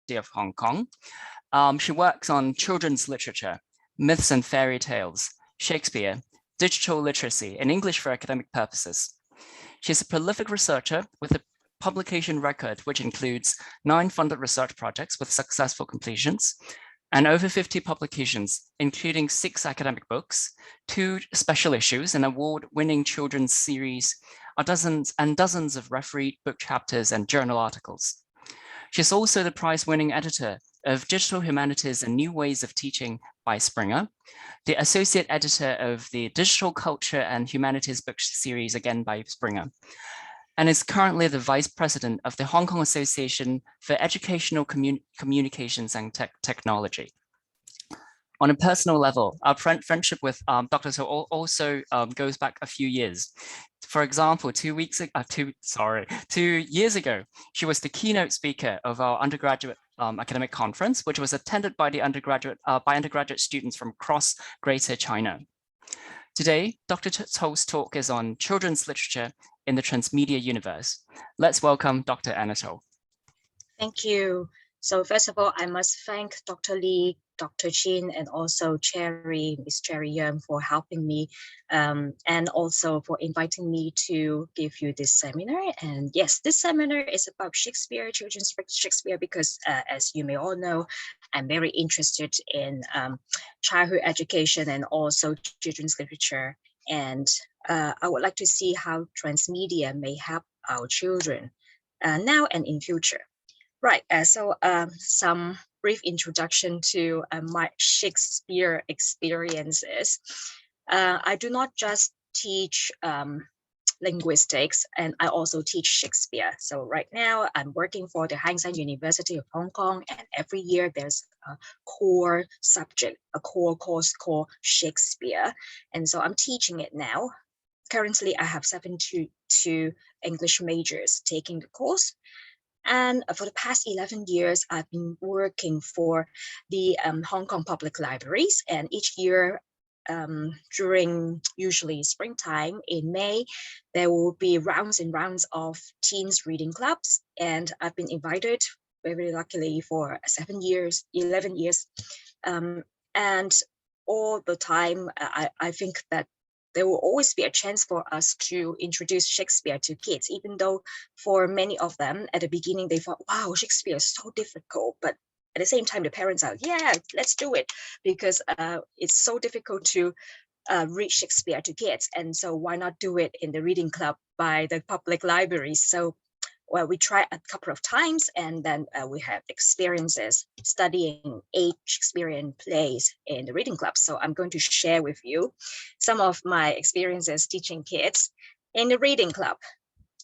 University of Hong Kong. She works on children's literature, myths and fairy tales, Shakespeare, digital literacy, and English for academic purposes. She's a prolific researcher with a publication record, which includes 9 funded research projects with successful completions, and over 50 publications, including 6 academic books, 2 special issues, an award-winning children's series, dozens of refereed book chapters and journal articles. She's also the prize-winning editor of Digital Humanities and New Ways of Teaching by Springer, the associate editor of the Digital Culture and Humanities book series, again by Springer, and is currently the vice president of the Hong Kong Association for Educational Communications and Technology. On a personal level, our friendship with Dr. So also goes back a few years. For example, 2 years ago, she was the keynote speaker of our undergraduate academic conference, which was attended by the undergraduate students from across Greater China. Today, Dr. To's talk is on children's literature in the transmedia universe. Let's welcome Dr. Anna To. Thank you. So first of all, I must thank Dr. Lee, Dr. Chin, and also Miss Cherry Yeung for helping me and also for inviting me to give you this seminar. And yes, this seminar is about Shakespeare, children's Shakespeare, because as you may all know, I'm very interested in childhood education and also children's literature. And I would like to see how transmedia may help our children now and in future. Right, so some brief introduction to my Shakespeare experiences. I do not just teach linguistics, and I also teach Shakespeare. So right now I'm working for the Hang Seng University of Hong Kong, and every year there's a core subject, a core course called Shakespeare. And so I'm teaching it now. Currently I have 72 English majors taking the course. And for the past 11 years, I've been working for the Hong Kong Public Libraries. And each year, during usually springtime in May, there will be rounds and rounds of teens reading clubs. And I've been invited, very luckily, for 11 years. And all the time, I think that there will always be a chance for us to introduce Shakespeare to kids, even though for many of them at the beginning, they thought, wow, Shakespeare is so difficult. But at the same time, the parents are, yeah, let's do it, because it's so difficult to read Shakespeare to kids. And so why not do it in the reading club by the public libraries? So well, we tried a couple of times, and then we have experiences studying 8 Shakespearean plays in the reading club. So I'm going to share with you some of my experiences teaching kids in the reading club.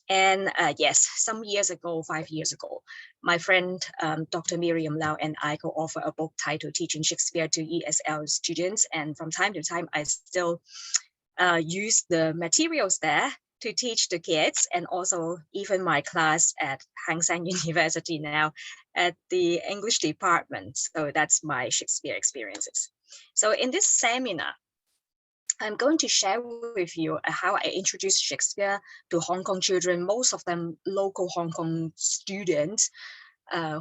And yes, some years ago, 5 years ago, my friend Dr. Miriam Lau and I co-author a book titled Teaching Shakespeare to ESL Students. And from time to time, I still use the materials there to teach the kids, and also even my class at Hang Seng University now at the English department. So that's my Shakespeare experiences. So in this seminar, I'm going to share with you how I introduced Shakespeare to Hong Kong children, most of them local Hong Kong students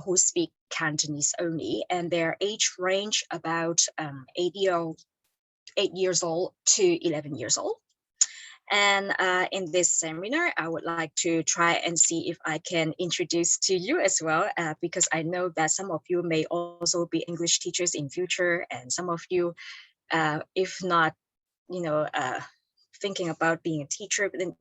who speak Cantonese only, and their age range about 8 years old to 11 years old. And in this seminar, I would like to try and see if I can introduce to you as well, because I know that some of you may also be English teachers in future, and some of you, if not, thinking about being a teacher, but then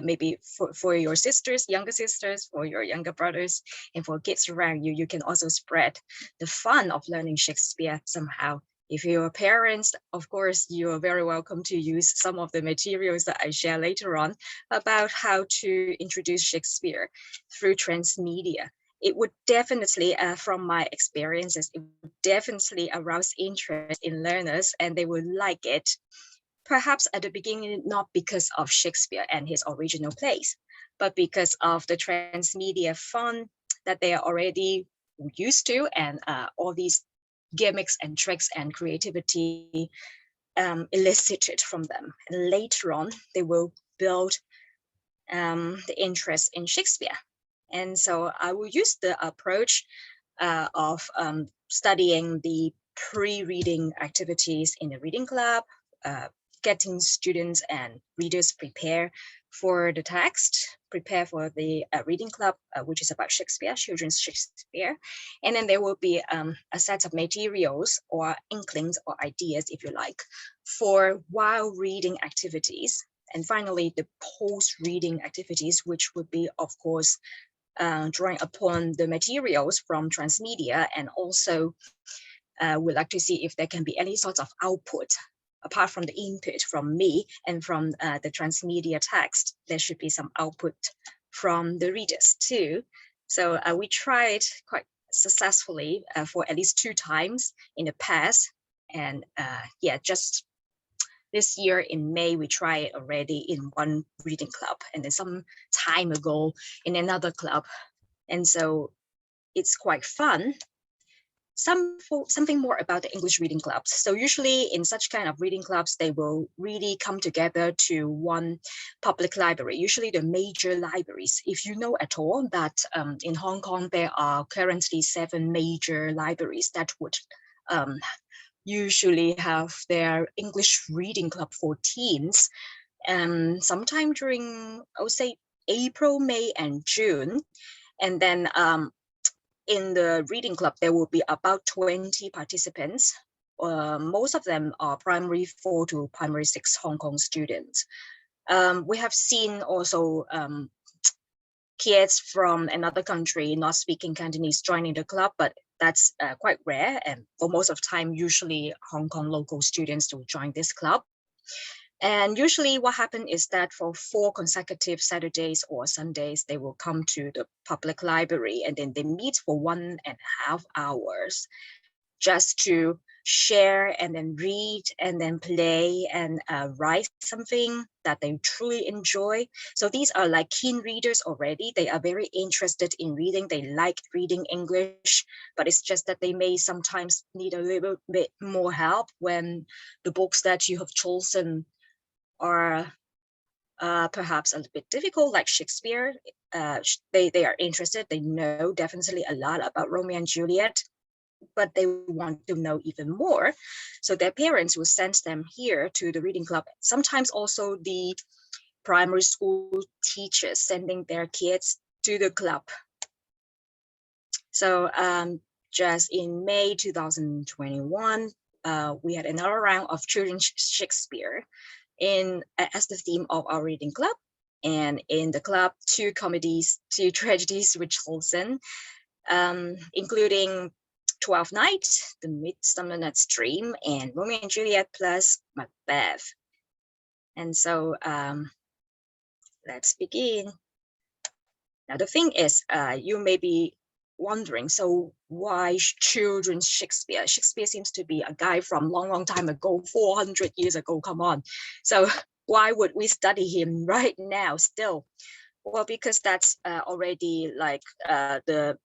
maybe for your sisters, younger sisters, for your younger brothers, and for kids around you, you can also spread the fun of learning Shakespeare somehow. If you're parents, of course, you are very welcome to use some of the materials that I share later on about how to introduce Shakespeare through transmedia. It would definitely, from my experiences, it would definitely arouse interest in learners, and they would like it. Perhaps at the beginning, not because of Shakespeare and his original plays, but because of the transmedia fun that they are already used to, and all these gimmicks and tricks and creativity elicited from them. And later on, they will build the interest in Shakespeare. And so I will use the approach of studying the pre-reading activities in the reading club, getting students and readers prepare for the text, prepare for the reading club, which is about Shakespeare, children's Shakespeare. And then there will be a set of materials or inklings or ideas, if you like, for while reading activities. And finally, the post-reading activities, which would be, of course, drawing upon the materials from Transmedia, and also we'd like to see if there can be any sorts of output apart from the input from me and from the Transmedia text. There should be some output from the readers too. So we tried quite successfully for at least 2 times in the past. And yeah, just this year in May, we tried it already in one reading club, and then some time ago in another club. And so it's quite fun. Something more about the English reading clubs. So usually in such kind of reading clubs, they will really come together to one public library, usually the major libraries. If you know at all that in Hong Kong, there are currently 7 major libraries that would usually have their English reading club for teens. Sometime during, I would say, April, May, and June. And then in the reading club, there will be about 20 participants. Most of them are primary 4 to primary 6 Hong Kong students. We have seen also kids from another country not speaking Cantonese joining the club, but that's quite rare. And for most of the time, usually Hong Kong local students will join this club. And usually what happens is that for 4 consecutive Saturdays or Sundays, they will come to the public library, and then they meet for 1.5 hours just to share and then read and then play and write something that they truly enjoy. So these are like keen readers already. They are very interested in reading. They like reading English, but it's just that they may sometimes need a little bit more help when the books that you have chosen are perhaps a little bit difficult, like Shakespeare. They are interested. They know definitely a lot about Romeo and Juliet, but they want to know even more. So their parents will send them here to the reading club. Sometimes also the primary school teachers sending their kids to the club. So just in May 2021, we had another round of children's Shakespeare as the theme of our reading club. And in the club, 2 comedies, 2 tragedies were chosen, including 12th Night, The Midsummer Night's Dream, and Romeo and Juliet plus Macbeth. And so let's begin. Now the thing is, you may be wondering, so why children's Shakespeare? Shakespeare seems to be a guy from long time ago, 400 years ago, come on. So why would we study him right now still? Well, because that's already like the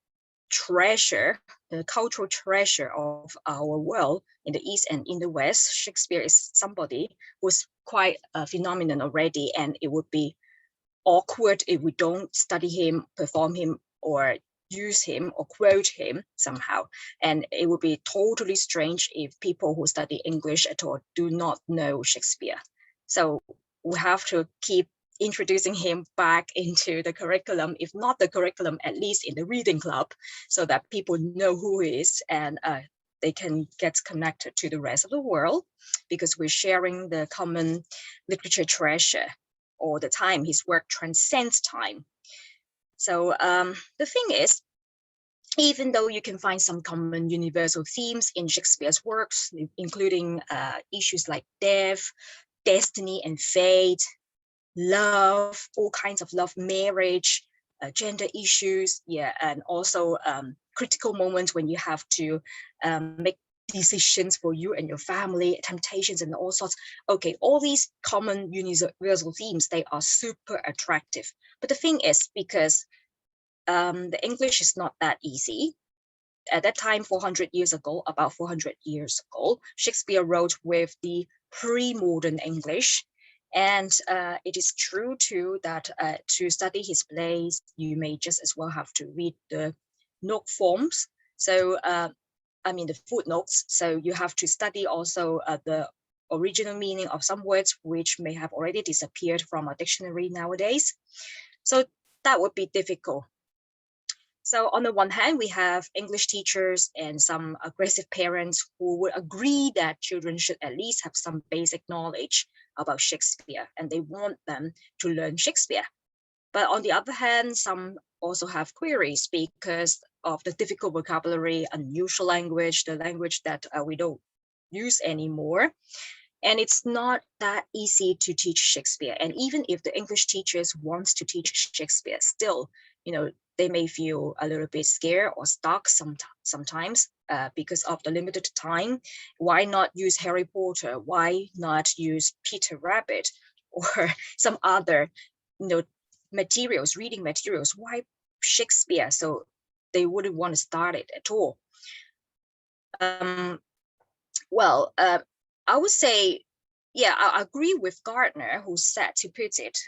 treasure, the cultural treasure of our world in the East and in the West. Shakespeare is somebody who's quite a phenomenon already, and it would be awkward if we don't study him, perform him, or use him or quote him somehow. And it would be totally strange if people who study English at all do not know Shakespeare. So we have to keep introducing him back into the curriculum, if not the curriculum, at least in the reading club, so that people know who he is and they can get connected to the rest of the world, because we're sharing the common literature treasure all the time. His work transcends time. So the thing is, even though you can find some common universal themes in Shakespeare's works, including issues like death, destiny and fate, love, all kinds of love, marriage, gender issues, yeah, and also critical moments when you have to make decisions for you and your family, temptations and all sorts. Okay, all these common universal themes, they are super attractive. But the thing is, because the English is not that easy. At that time, 400 years ago, about 400 years ago, Shakespeare wrote with the pre-modern English. And it is true too that to study his plays, you may just as well have to read the note forms. So I mean the footnotes. So you have to study also the original meaning of some words which may have already disappeared from a dictionary nowadays. So that would be difficult. So on the one hand, we have English teachers and some aggressive parents who would agree that children should at least have some basic knowledge about Shakespeare, and they want them to learn Shakespeare. But on the other hand, some also have queries because of the difficult vocabulary, unusual language, the language that we don't use anymore. And it's not that easy to teach Shakespeare. And even if the English teachers wants to teach Shakespeare, still, they may feel a little bit scared or stuck sometimes because of the limited time. Why not use Harry Potter? Why not use Peter Rabbit or some other, materials, reading materials? Why Shakespeare? So they wouldn't want to start it at all. Well, I would say, yeah, I agree with Gardner, who said, to put it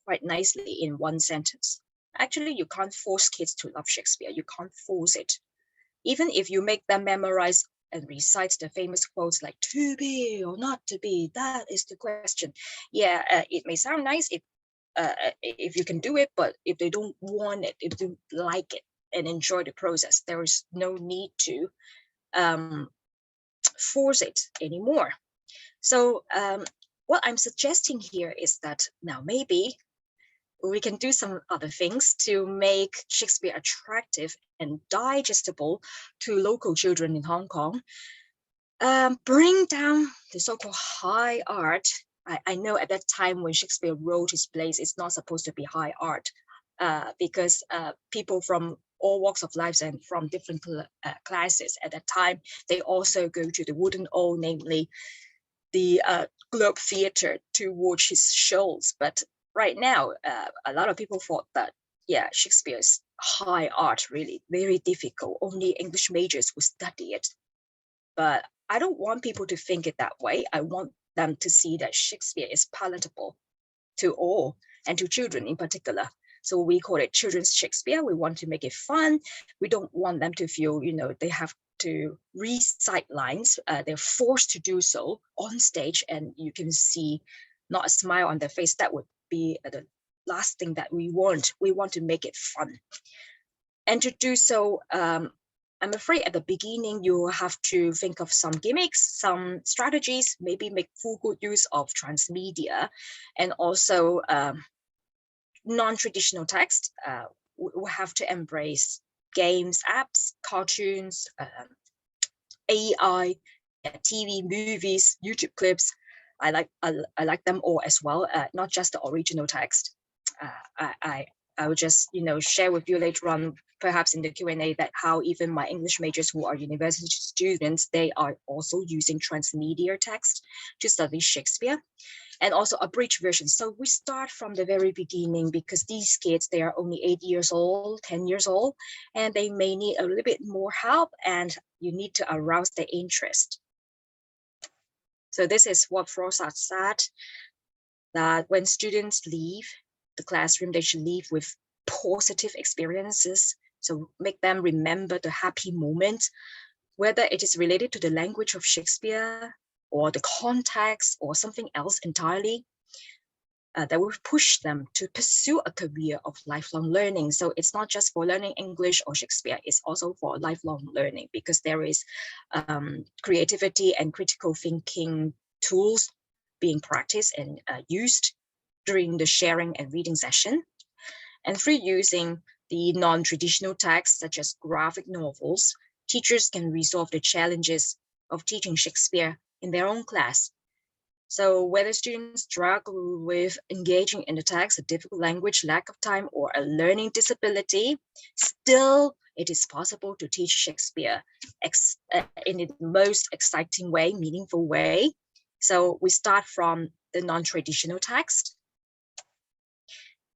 quite nicely in one sentence. Actually, you can't force kids to love Shakespeare. You can't force it. Even if you make them memorize and recite the famous quotes like "to be or not to be, that is the question." Yeah, it may sound nice if you can do it, but if they don't want it, if they don't like it and enjoy the process, there is no need to force it anymore. So what I'm suggesting here is that now maybe we can do some other things to make Shakespeare attractive and digestible to local children in Hong Kong. Bring down the so-called high art. I know at that time when Shakespeare wrote his plays, it's not supposed to be high art because people from all walks of life and from different classes at that time, they also go to the Wooden O, namely the Globe Theatre, to watch his shows. But right now, a lot of people thought that, yeah, Shakespeare's high art, really very difficult. Only English majors would study it. But I don't want people to think it that way. I want them to see that Shakespeare is palatable to all and to children in particular. So we call it children's Shakespeare. We want to make it fun. We don't want them to feel, they have to recite lines. They're forced to do so on stage, and you can see not a smile on their face. That would be the last thing that we want. We want to make it fun. And to do so, I'm afraid at the beginning, you have to think of some gimmicks, some strategies, maybe make full good use of transmedia, and also non-traditional text. We have to embrace games, apps, cartoons, AI, TV, movies, YouTube clips. I like them all as well, not just the original text. I will just share with you later on, perhaps in the Q&A, that how even my English majors who are university students, they are also using transmedia text to study Shakespeare, and also a abridged version. So we start from the very beginning because these kids, they are only 8 years old, 10 years old, and they may need a little bit more help, and you need to arouse their interest. So this is what Froissart said, that when students leave the classroom, they should leave with positive experiences. So make them remember the happy moment, whether it is related to the language of Shakespeare or the context or something else entirely. That will push them to pursue a career of lifelong learning. So it's not just for learning English or Shakespeare, it's also for lifelong learning, because there is creativity and critical thinking tools being practiced and used during the sharing and reading session. And through using the non-traditional texts, such as graphic novels, teachers can resolve the challenges of teaching Shakespeare in their own class. So whether students struggle with engaging in the text, a difficult language, lack of time, or a learning disability, still it is possible to teach Shakespeare in the most exciting way, meaningful way. So we start from the non-traditional text.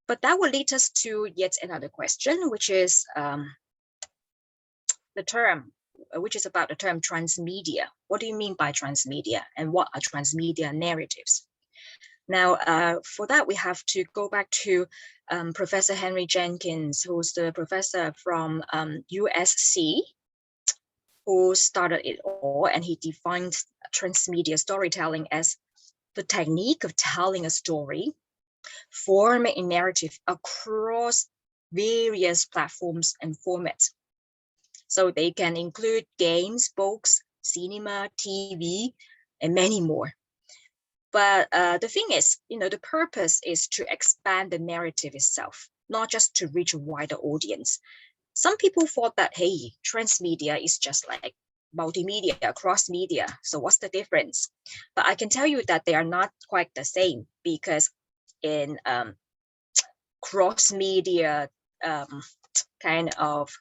But that will lead us to yet another question, which is the term, which is about the term transmedia. What do you mean by transmedia, and what are transmedia narratives? Now, for that, we have to go back to Professor Henry Jenkins, who's the professor from USC. who started it all, and he defined transmedia storytelling as the technique of telling a story, forming a narrative across various platforms and formats. So they can include games, books, cinema, TV, and many more. But the thing is, the purpose is to expand the narrative itself, not just to reach a wider audience. Some people thought that, hey, transmedia is just like multimedia, cross media. So what's the difference? But I can tell you that they are not quite the same, because in cross media kind of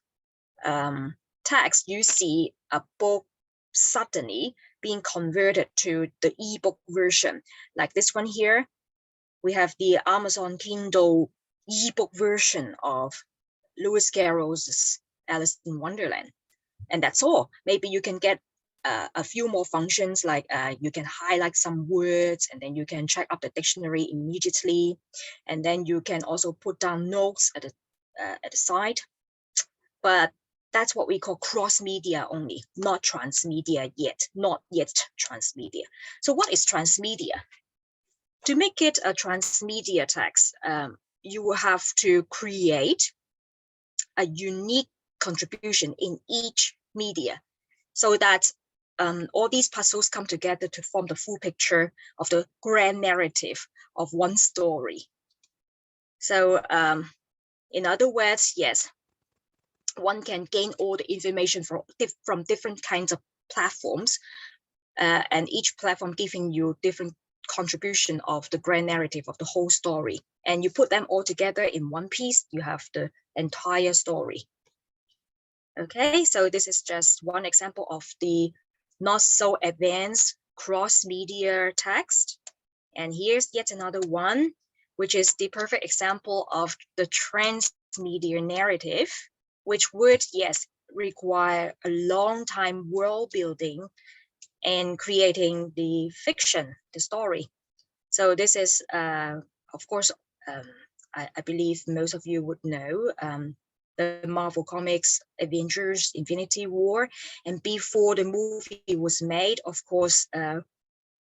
text, you see a book suddenly being converted to the ebook version. Like this one here, we have the Amazon Kindle ebook version of Lewis Carroll's Alice in Wonderland. And that's all. Maybe you can get a few more functions, like you can highlight some words, and then you can check up the dictionary immediately. And then you can also put down notes at the side. But that's what we call cross-media only, not transmedia yet, not yet transmedia. So what is transmedia? To make it a transmedia text, you will have to create a unique contribution in each media, so that all these puzzles come together to form the full picture of the grand narrative of one story. So in other words, yes, one can gain all the information from different kinds of platforms, and each platform giving you different contribution of the grand narrative of the whole story. And you put them all together in one piece, you have the entire story. Okay, so this is just one example of the not so advanced cross-media text. And here's yet another one, which is the perfect example of the transmedia narrative, which would, yes, require a long time world building and creating the fiction, the story. So this is, of course, I believe most of you would know, the Marvel Comics Avengers Infinity War. And before the movie was made, of course,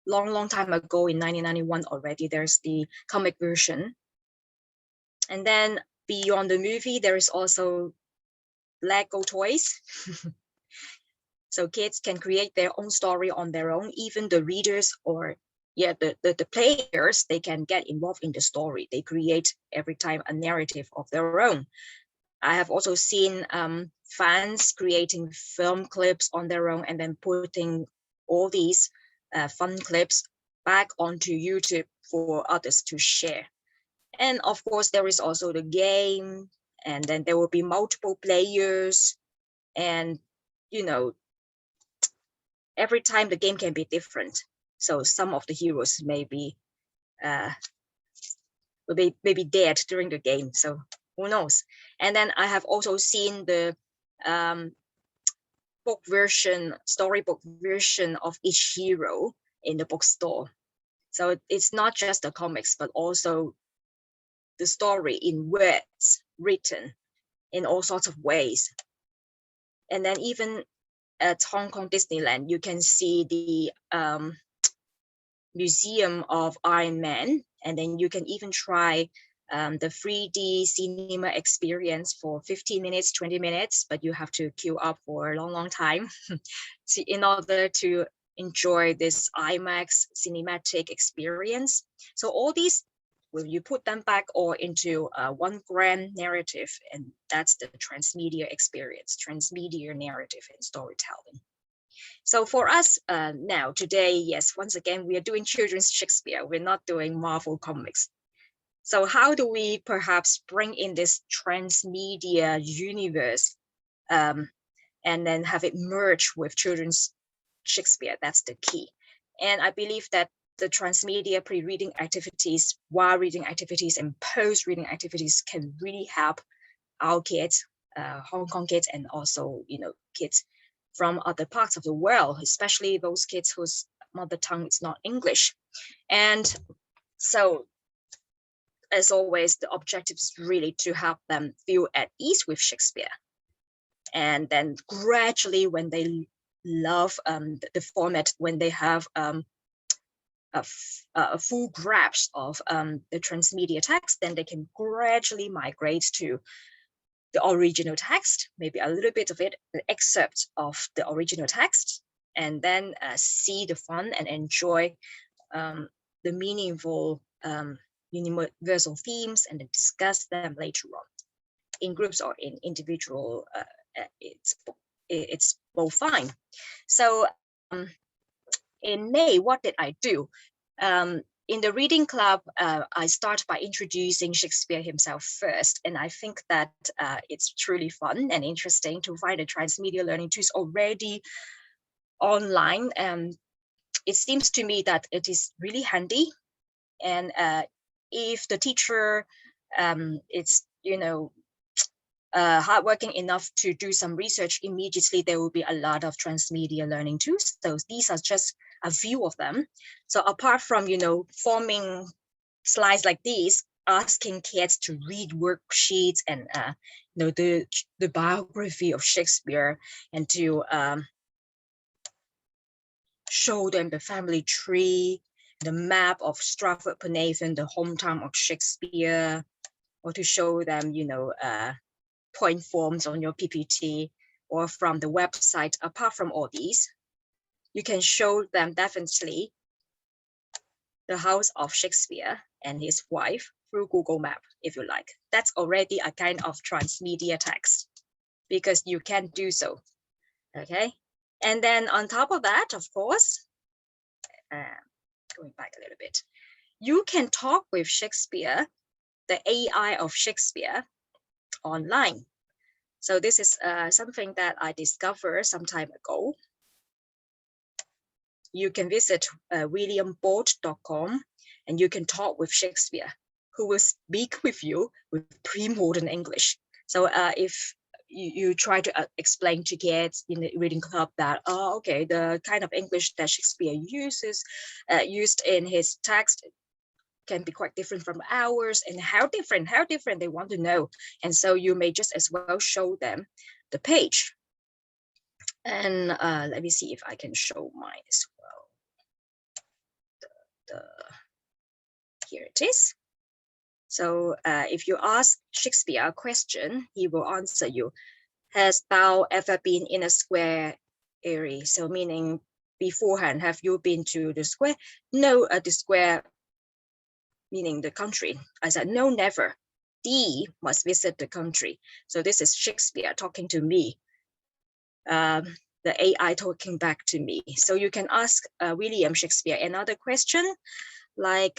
long time ago in 1991 already, there's the comic version. And then beyond the movie, there is also Lego toys. So kids can create their own story on their own. Even the readers or the players, they can get involved in the story. They create every time a narrative of their own. I have also seen fans creating film clips on their own and then putting all these fun clips back onto YouTube for others to share. And of course, there is also the game, and then there will be multiple players, and every time the game can be different. So some of the heroes may be dead during the game. So who knows? And then I have also seen the storybook version of each hero in the bookstore. So it's not just the comics, but also the story in words written in all sorts of ways. And then even at Hong Kong Disneyland, you can see the Museum of Iron Man, and then you can even try the 3D cinema experience for 15 minutes, 20 minutes, but you have to queue up for a long time in order to enjoy this IMAX cinematic experience. So all these, when you put them back all into one grand narrative, and that's the transmedia experience, transmedia narrative and storytelling. So for us now, today, yes, once again, we are doing children's Shakespeare. We're not doing Marvel comics. So how do we perhaps bring in this transmedia universe and then have it merge with children's Shakespeare? That's the key. And I believe that the transmedia pre-reading activities, while reading activities, and post-reading activities can really help our kids, Hong Kong kids, and also kids from other parts of the world, especially those kids whose mother tongue is not English. And so, as always, the objective is really to help them feel at ease with Shakespeare. And then gradually, when they love the format when they have a full grasp of the transmedia text, then they can gradually migrate to the original text, maybe a little bit of it, the excerpt of the original text, and then see the fun and enjoy the meaningful universal themes, and then discuss them later on in groups or in individual. It's both fine. So in May, what did I do? In the reading club, I start by introducing Shakespeare himself first. And I think that it's truly fun and interesting to find the transmedia learning tools already online. It seems to me that it is really handy. And if the teacher is, hardworking enough to do some research, immediately there will be a lot of transmedia learning tools. So these are just a few of them. So apart from, forming slides like these, asking kids to read worksheets and, the biography of Shakespeare, and to show them the family tree, the map of Stratford-upon-Avon, the hometown of Shakespeare, or to show them, point forms on your PPT or from the website. Apart from all these, you can show them definitely the house of Shakespeare and his wife through Google Map, if you like. That's already a kind of transmedia text, because you can do so, okay? And then on top of that, of course, going back a little bit, you can talk with Shakespeare, the AI of Shakespeare, online. So this is something that I discovered some time ago. You can visit williambolt.com and you can talk with Shakespeare, who will speak with you with pre-modern English. So if you try to explain to kids in the reading club that, okay, the kind of English that Shakespeare used in his text can be quite different from ours, and how different they want to know. And so you may just as well show them the page. And let me see if I can show mine as well. Here it is. So if you ask Shakespeare a question, he will answer you, "Hast thou ever been in a square area?" So meaning beforehand, have you been to the square? No, the square meaning the country. I said, no, never. Thee must visit the country. So this is Shakespeare talking to me. The AI talking back to me. So you can ask William Shakespeare another question, like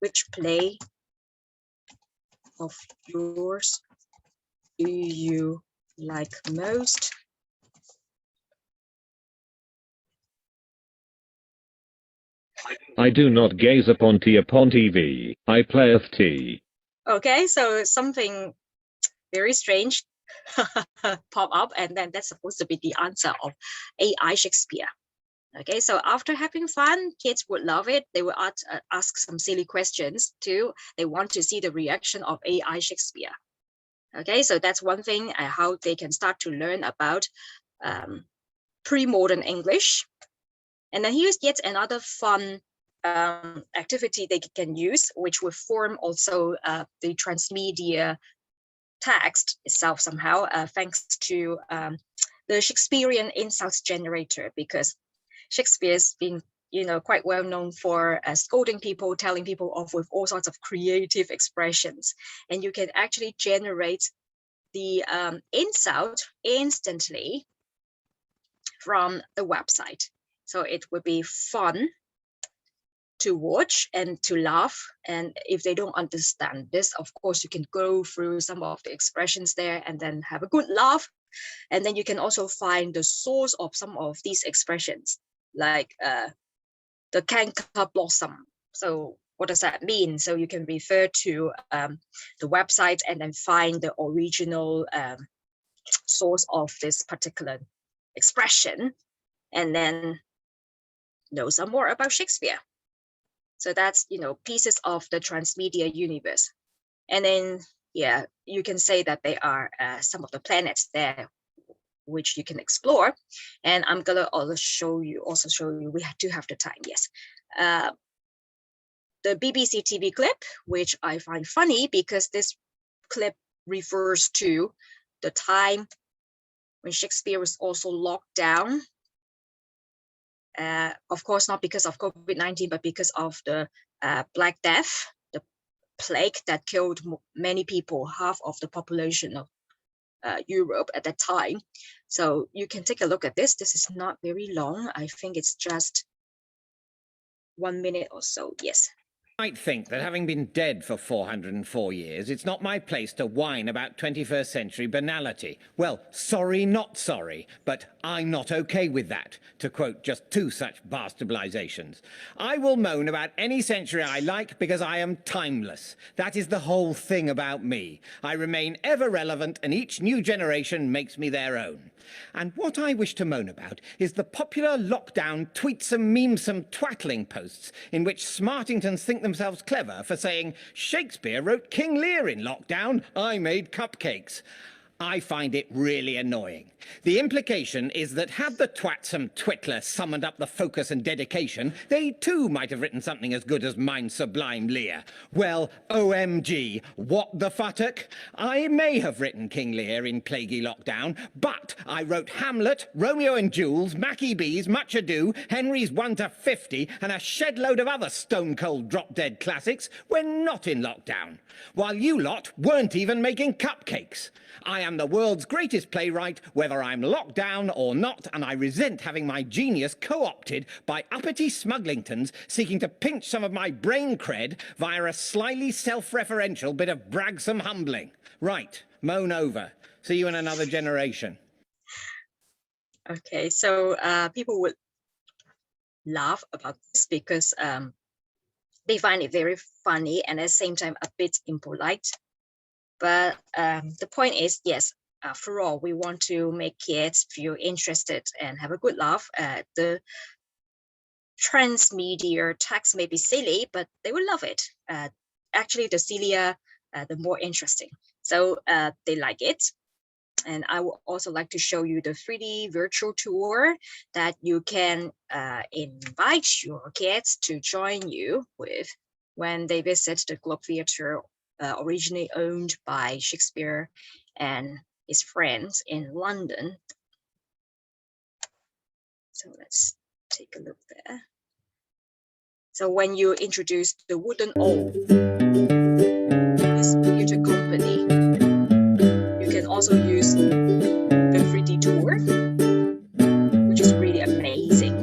which play of yours do you like most? I do not gaze upon TV. I playeth tea. Okay, so something very strange pop up, and then that's supposed to be the answer of AI Shakespeare. Okay, so after having fun, kids would love it. They will ask some silly questions too. They want to see the reaction of AI Shakespeare. Okay, so that's one thing, how they can start to learn about pre-modern English. And then here's yet another fun activity they can use, which will form also the transmedia text itself somehow, thanks to the Shakespearean insults generator, because Shakespeare's been quite well known for scolding people, telling people off with all sorts of creative expressions. And you can actually generate the insult instantly from the website. So it would be fun to watch and to laugh. And if they don't understand this, of course, you can go through some of the expressions there and then have a good laugh. And then you can also find the source of some of these expressions, like the canker blossom. So what does that mean? So you can refer to the website and then find the original source of this particular expression, and then know some more about Shakespeare. So that's, pieces of the transmedia universe. And then yeah, you can say that they are some of the planets there which you can explore. And I'm gonna also show you, we do have the time, yes. The BBC TV clip, which I find funny because this clip refers to the time when Shakespeare was also locked down. Of course, not because of COVID-19, but because of the Black Death, the plague that killed many people, half of the population of Europe at that time. So you can take a look at this. This is not very long. I think it's just 1 minute or so. Yes. Might think that having been dead for 404 years, it's not my place to whine about 21st century banality. Well, sorry, not sorry, but I'm not okay with that, to quote just 2 such bastardalizations. I will moan about any century I like because I am timeless. That is the whole thing about me. I remain ever relevant and each new generation makes me their own. And what I wish to moan about is the popular lockdown tweetsome, memesome, twattling posts in which smartingtons think themselves clever for saying, Shakespeare wrote King Lear in lockdown, I made cupcakes. I find it really annoying. The implication is that had the twatsome twittler summoned up the focus and dedication, they too might have written something as good as mine sublime Lear. Well, OMG, what the futtock? I may have written King Lear in plaguey lockdown, but I wrote Hamlet, Romeo and Jules, Mackie B's, Much Ado, Henry's 1 to 50, and a shed load of other stone-cold drop-dead classics when not in lockdown, while you lot weren't even making cupcakes. I am the world's greatest playwright, whether I'm locked down or not, and I resent having my genius co-opted by uppity smugglingtons seeking to pinch some of my brain cred via a slyly self-referential bit of bragsome humbling. Right, moan over. See you in another generation. Okay, so people would laugh about this because they find it very funny and at the same time a bit impolite. But the point is, yes, after all, we want to make kids feel interested and have a good laugh. The transmedia text may be silly, but they will love it. Actually, the sillier, the more interesting. So they like it. And I would also like to show you the 3D virtual tour that you can invite your kids to join you with when they visit the Globe Theatre, originally owned by Shakespeare and his friends in London. So let's take a look there. So when you introduce the Wooden Owl, this theatre company, you can also use the 3D tour, which is really amazing.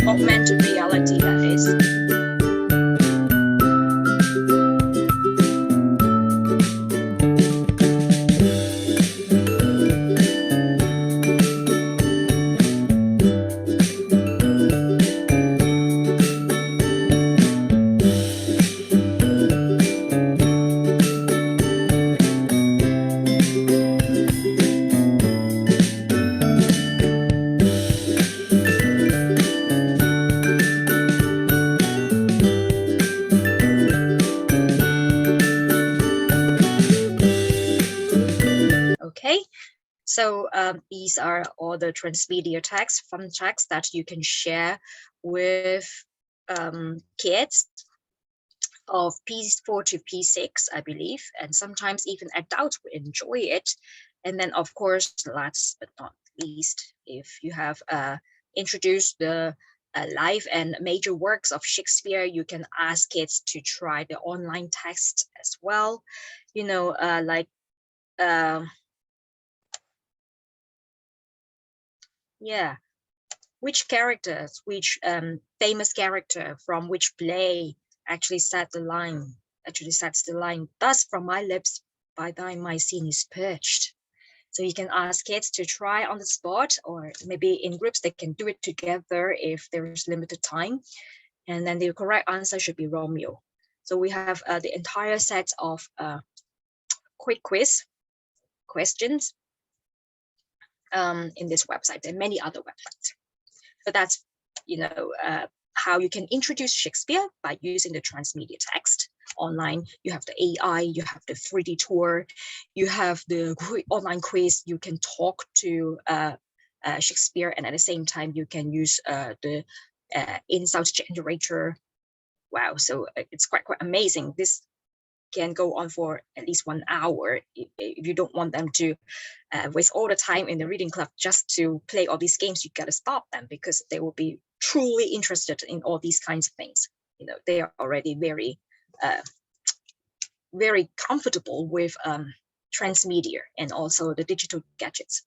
Augmented reality, that is. Okay, so these are all the transmedia tags, fun tags that you can share with kids of P4 to P6, I believe, and sometimes even adults will enjoy it. And then, of course, last but not least, if you have introduced the life and major works of Shakespeare, you can ask kids to try the online text as well. You know, yeah, which characters, which famous character from which play actually sets the line. Thus, from my lips, by thine my scene is purged. So you can ask kids to try on the spot, or maybe in groups they can do it together if there's limited time. And then the correct answer should be Romeo. So we have the entire set of quick quiz questions in this website and many other websites. So that's, how you can introduce Shakespeare by using the transmedia text online. You have the AI, you have the 3D tour, you have the online quiz. You can talk to Shakespeare, and at the same time you can use the insults generator. Wow, so it's quite amazing. This can go on for at least 1 hour if you don't want them to waste all the time in the reading club just to play all these games. You got to stop them, because they will be truly interested in all these kinds of things. They are already very very comfortable with transmedia and also the digital gadgets.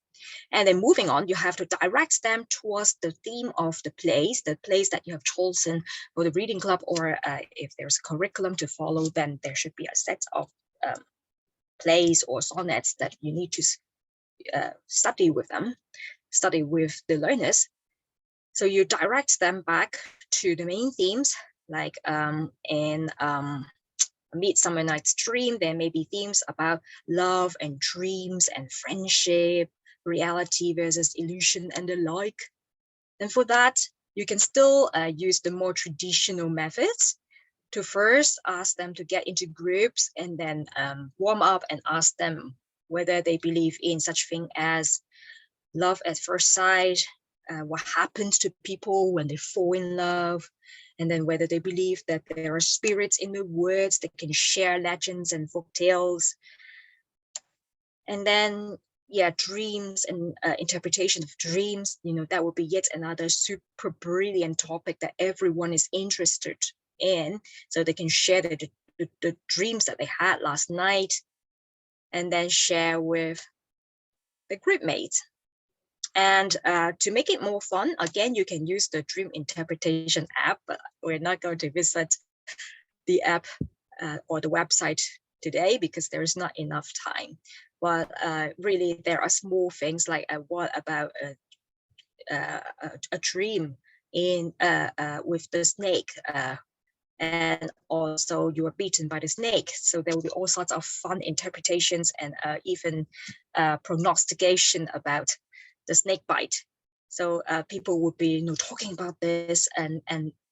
And then moving on, you have to direct them towards the theme of the plays that you have chosen for the reading club, or if there's a curriculum to follow, then there should be a set of plays or sonnets that you need to study with the learners. So you direct them back to the main themes, like in Midsummer Night's Dream, there may be themes about love and dreams and friendship, reality versus illusion, and the like. And for that, you can still use the more traditional methods to first ask them to get into groups, and then warm up and ask them whether they believe in such thing as love at first sight, what happens to people when they fall in love, and then whether they believe that there are spirits in the woods that can share legends and folk tales. And then, dreams and interpretation of dreams, that would be yet another super brilliant topic that everyone is interested in. So they can share the dreams that they had last night, and then share with the group mates. And to make it more fun, again, you can use the dream interpretation app, but we're not going to visit the app or the website today because there is not enough time. But really, there are small things like what about a dream in with the snake, and also you are beaten by the snake. So there will be all sorts of fun interpretations and even prognostication about the snake bite. So people would be talking about this, and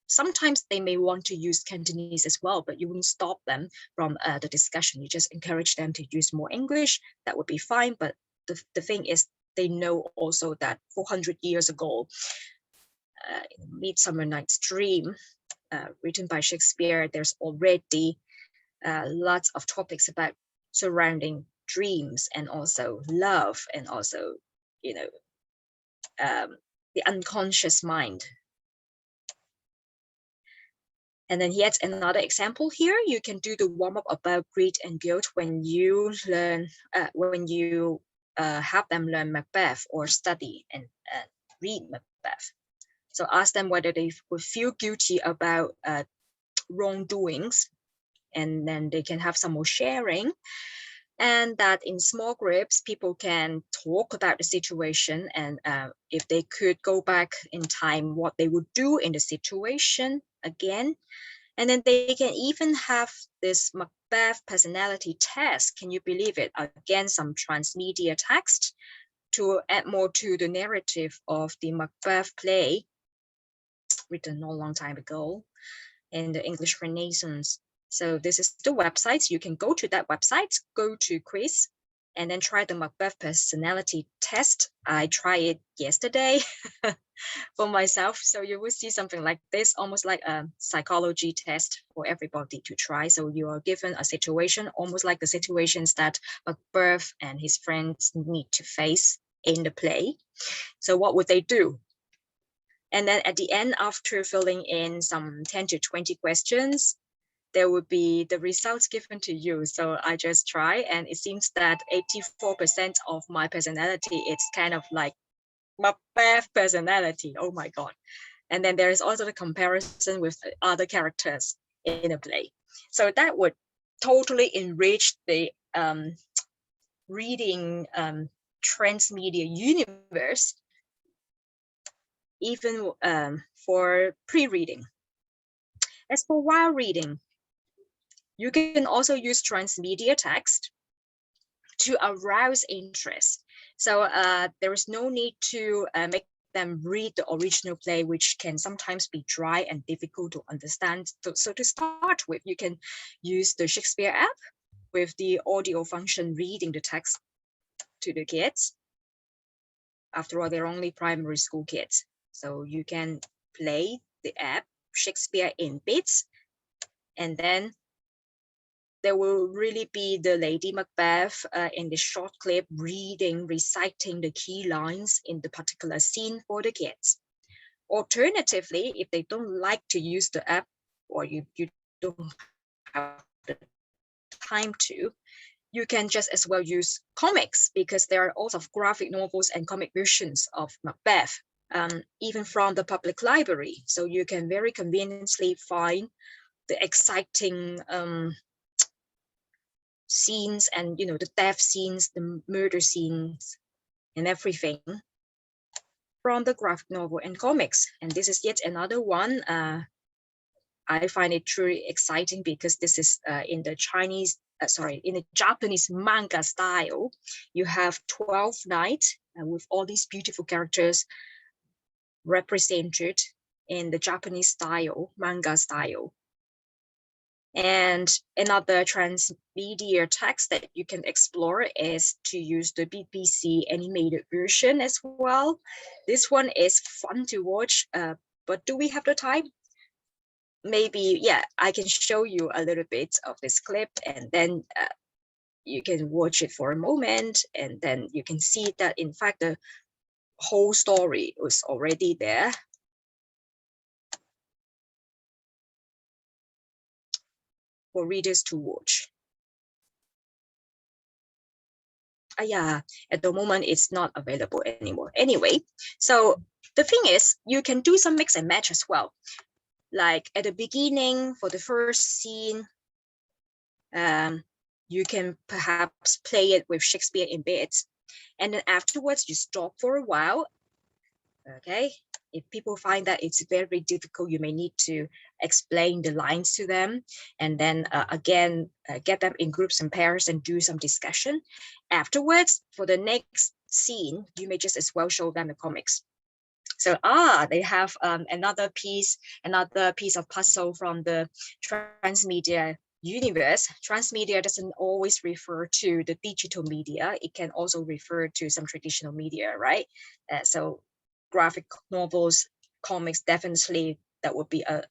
sometimes they may want to use Cantonese as well, but you wouldn't stop them from the discussion. You just encourage them to use more English. That would be fine. But the thing is, they know also that 400 years ago, in Midsummer Night's Dream, written by Shakespeare, there's already lots of topics about surrounding dreams and also love, and also, the unconscious mind. And then yet another example here, you can do the warm-up about greed and guilt when you learn, have them learn Macbeth or study and read Macbeth. So ask them whether they would feel guilty about wrongdoings, and then they can have some more sharing. And that in small groups, people can talk about the situation, and if they could go back in time, what they would do in the situation again. And then they can even have this Macbeth personality test. Can you believe it? Again, some transmedia text to add more to the narrative of the Macbeth play, written a long time ago in the English Renaissance. So this is the website. You can go to that website, go to quiz, and then try the Macbeth personality test. I tried it yesterday for myself. So you will see something like this, almost like a psychology test for everybody to try. So you are given a situation, almost like the situations that Macbeth and his friends need to face in the play. So what would they do? And then at the end, after filling in some 10 to 20 questions, there would be the results given to you. So I just try, and it seems that 84% of my personality, it's kind of like Macbeth personality. Oh my God. And then there is also the comparison with other characters in a play. So that would totally enrich the reading transmedia universe, even for pre-reading. As for while reading, you can also use transmedia text to arouse interest. So there is no need to make them read the original play, which can sometimes be dry and difficult to understand. So to start with, you can use the Shakespeare app with the audio function reading the text to the kids. After all, they're only primary school kids. So you can play the app Shakespeare in bits, and then there will really be the Lady Macbeth in the short clip reciting the key lines in the particular scene for the kids. Alternatively, if they don't like to use the app, or you don't have the time to, you can just as well use comics, because there are also graphic novels and comic versions of Macbeth, even from the public library. So you can very conveniently find the exciting scenes and the death scenes, the murder scenes, and everything from the graphic novel and comics. And this is yet another one. I find it truly exciting because this is in the in the Japanese manga style. You have 12 knights with all these beautiful characters represented in the Japanese style, manga style. And another transmedia text that you can explore is to use the BBC animated version as well. This one is fun to watch, but do we have the time? Maybe, yeah, I can show you a little bit of this clip, and then you can watch it for a moment, and then you can see that in fact the whole story was already there. For readers to watch. Yeah, at the moment it's not available anymore. Anyway, so the thing is, you can do some mix and match as well. Like at the beginning, for the first scene, you can perhaps play it with Shakespeare in bits, and then afterwards you stop for a while. Okay, if people find that it's very difficult, you may need to explain the lines to them, and then again get them in groups and pairs and do some discussion. Afterwards, for the next scene, you may just as well show them the comics. So they have another piece of puzzle from the transmedia universe. Transmedia doesn't always refer to the digital media. It can also refer to some traditional media, right? So graphic novels, comics, definitely that would be a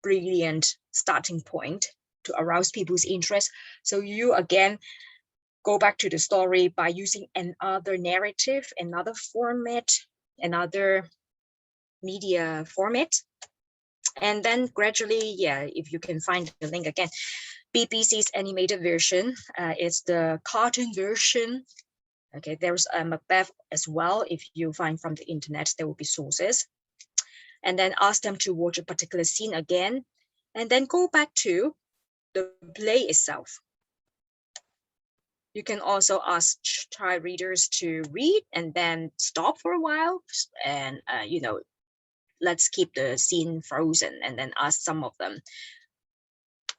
brilliant starting point to arouse people's interest. So you again go back to the story by using another narrative, another format, another media format. And then gradually, yeah, if you can find the link again, BBC's animated version is the cartoon version. Okay, there's a Macbeth as well. If you find from the internet, there will be sources. And then ask them to watch a particular scene again, and then go back to the play itself. You can also try readers to read and then stop for a while and, let's keep the scene frozen, and then ask some of them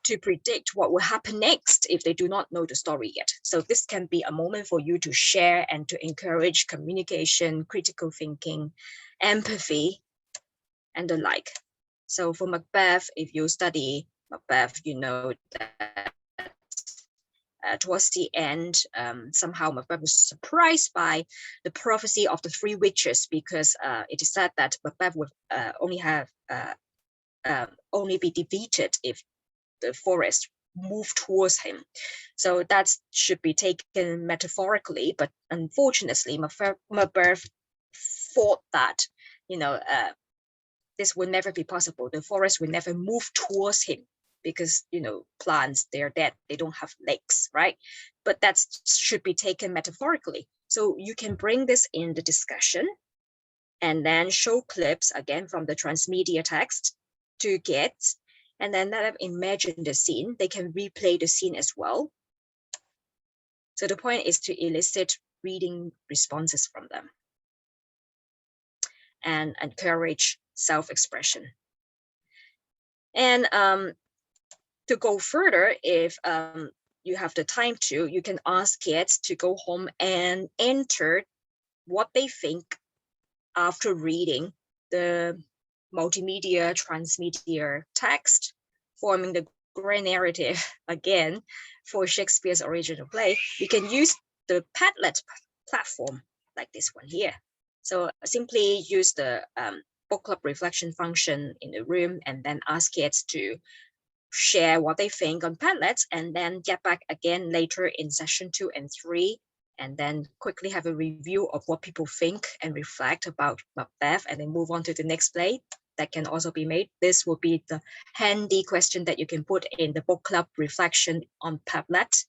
to predict what will happen next if they do not know the story yet. So this can be a moment for you to share and to encourage communication, critical thinking, empathy, and the like. So for Macbeth, if you study Macbeth, you know that towards the end, somehow Macbeth was surprised by the prophecy of the three witches, because it is said that Macbeth would only be defeated if the forest moved towards him. So that should be taken metaphorically, but unfortunately, Macbeth thought that, this would never be possible. The forest will never move towards him because, plants, they're dead. They don't have legs, right? But that should be taken metaphorically. So you can bring this in the discussion and then show clips again from the transmedia text to kids, and then let them imagine the scene. They can replay the scene as well. So the point is to elicit reading responses from them and encourage self-expression. And to go further, if you have the time to, you can ask kids to go home and enter what they think after reading the multimedia, transmedia text, forming the grand narrative again for Shakespeare's original play. You can use the Padlet platform like this one here. So simply use the book club reflection function in the room and then ask kids to share what they think on Padlet, and then get back again later in session 2 and 3, and then quickly have a review of what people think and reflect about Macbeth, and then move on to the next play. That can also be made. This will be the handy question that you can put in the book club reflection on Padlet.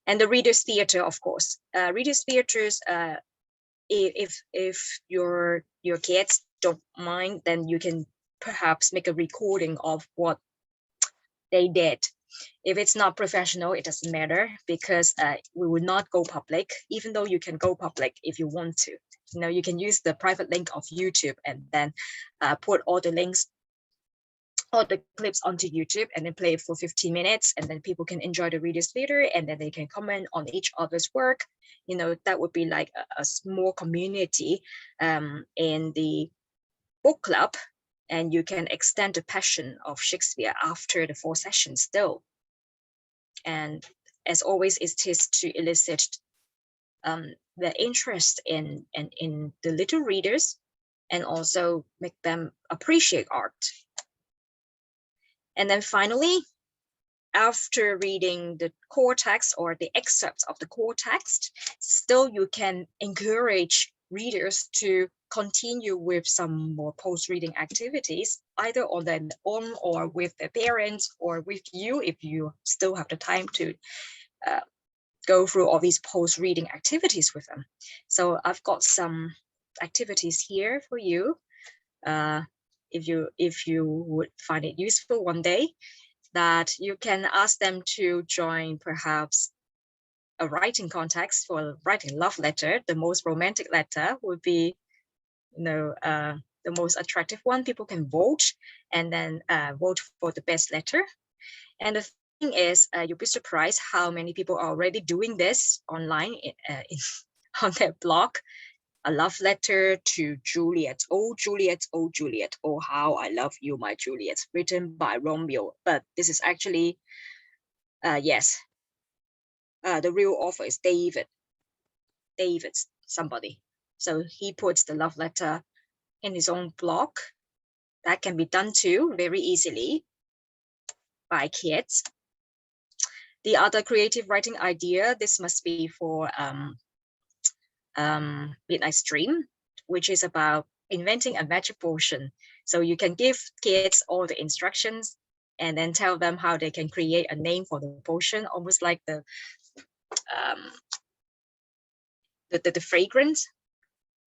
And the Reader's Theatre, of course. Reader's Theatres, if your kids don't mind, then you can perhaps make a recording of what they did. If it's not professional, it doesn't matter, because we will not go public, even though you can go public if you want to. You know, you can use the private link of YouTube and then put all the links, all the clips onto YouTube, and then play it for 15 minutes, and then people can enjoy the Reader's Theatre, and then they can comment on each other's work. You know, that would be like a small community in the book club, and you can extend the passion of Shakespeare after the 4 sessions still. And as always, it is to elicit the interest in the little readers, and also make them appreciate art. And then finally, after reading the core text or the excerpts of the core text, still you can encourage readers to continue with some more post-reading activities, either on their own or with their parents or with you, if you still have the time to go through all these post-reading activities with them. So I've got some activities here for you. If you would find it useful one day, that you can ask them to join perhaps a writing contest for writing a love letter. The most romantic letter would be, you know, the most attractive one. People can vote, and then vote for the best letter. And the thing is, you'll be surprised how many people are already doing this online on their blog. A love letter to Juliet. Oh, Juliet, oh, Juliet. Oh, how I love you, my Juliet. Written by Romeo. But this is actually, yes, the real author is David somebody. So he puts the love letter in his own blog. That can be done too, very easily by kids. The other creative writing idea, this must be for Midnight Stream, which is about inventing a magic potion. So you can give kids all the instructions and then tell them how they can create a name for the potion, almost like the fragrance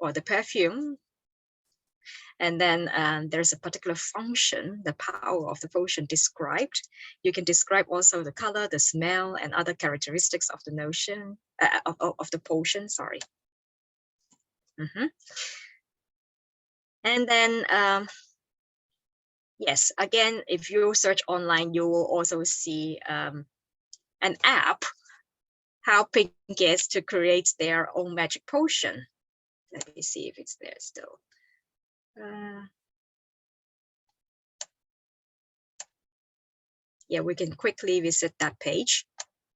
or the perfume. And then there's a particular function, the power of the potion described. You can describe also the color, the smell, and other characteristics of the notion of the potion. Sorry. And then, yes, again, if you search online, you will also see an app helping kids to create their own magic potion. Let me see if it's there still. Yeah, we can quickly visit that page,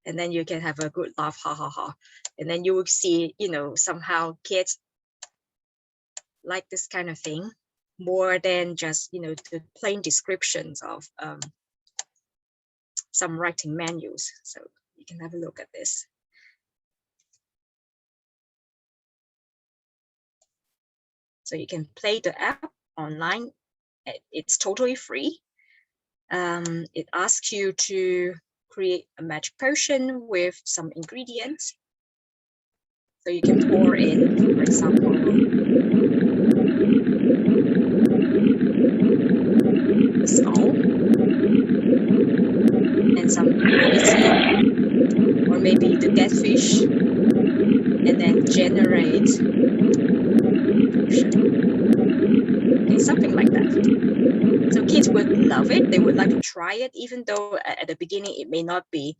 and then you can have a good laugh, ha ha ha. And then you will see, you know, somehow kids like this kind of thing more than just, you know, the plain descriptions of some writing manuals. So you can have a look at this. So you can play the app online. It's totally free. It asks you to create a magic potion with some ingredients. So you can pour in, for example, the skull and some poison, or maybe the dead fish, and then generate potion. Okay, something like that. So kids would love it. They would like to try it, even though at the beginning it may not be,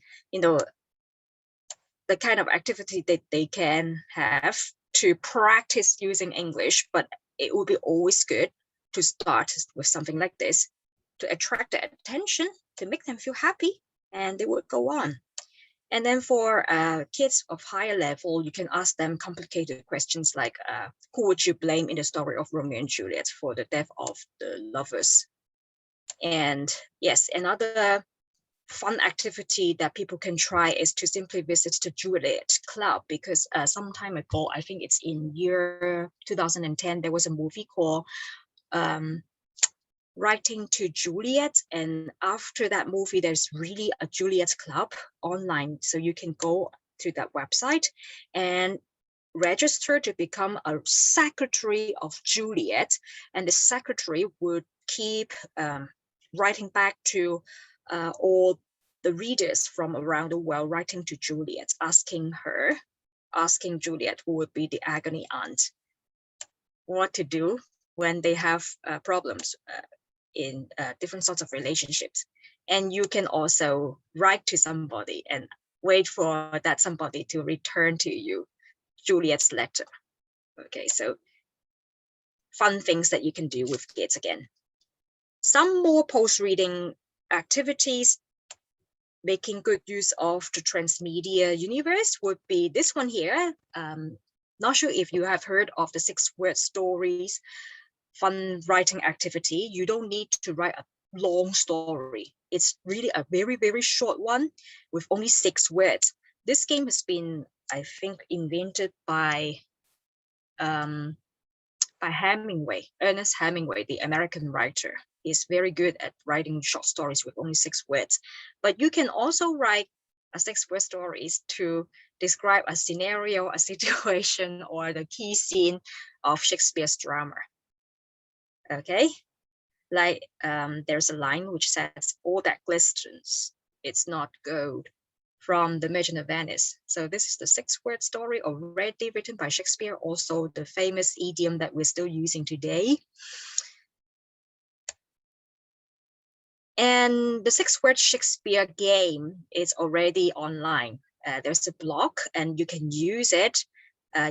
the kind of activity that they can have to practice using English, but it would be always good to start with something like this to attract their attention, to make them feel happy, and they would go on. And then for kids of higher level, you can ask them complicated questions like, who would you blame in the story of Romeo and Juliet for the death of the lovers? And yes, another fun activity that people can try is to simply visit the Juliet Club, because some time ago, I think it's in year 2010, there was a movie called Writing to Juliet, and after that movie there's really a Juliet Club online, so you can go to that website and register to become a secretary of Juliet, and the secretary would keep writing back to all the readers from around the world, writing to Juliet, asking Juliet, who would be the agony aunt, what to do when they have problems in different sorts of relationships. And you can also write to somebody and wait for that somebody to return to you Juliet's letter. Okay, so fun things that you can do with kids again. Some more post-reading activities making good use of the transmedia universe would be this one here. Not sure if you have heard of the 6-word stories fun writing activity. You don't need to write a long story. It's really a very, very short one with only 6 words. This game has been, I think, invented by Hemingway, Ernest Hemingway, the American writer. Is very good at writing short stories with only 6 words. But you can also write a 6-word stories to describe a scenario, a situation, or the key scene of Shakespeare's drama. Okay, like there's a line which says, all that glistens, it's not gold, from the Merchant of Venice. So this is the 6-word story already written by Shakespeare, also the famous idiom that we're still using today. And the 6-word Shakespeare game is already online. There's a blog and you can use it.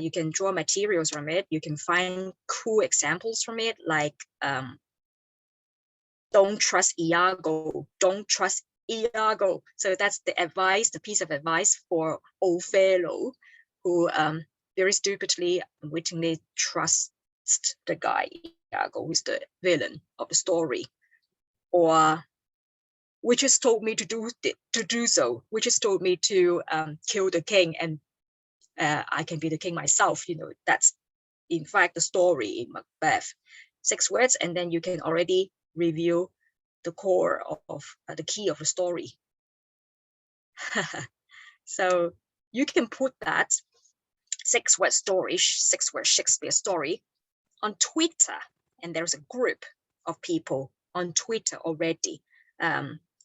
You can draw materials from it. You can find cool examples from it, like don't trust Iago, don't trust Iago. So that's the advice, the piece of advice for Othello, who very stupidly, unwittingly trusts the guy, Iago, who's the villain of the story. Or witches told me to do so. Witches told me to kill the king, and I can be the king myself. That's in fact the story in Macbeth. 6 words, and then you can already review the core of the key of the story. So you can put that 6-word story, 6-word Shakespeare story on Twitter, and there's a group of people on Twitter already.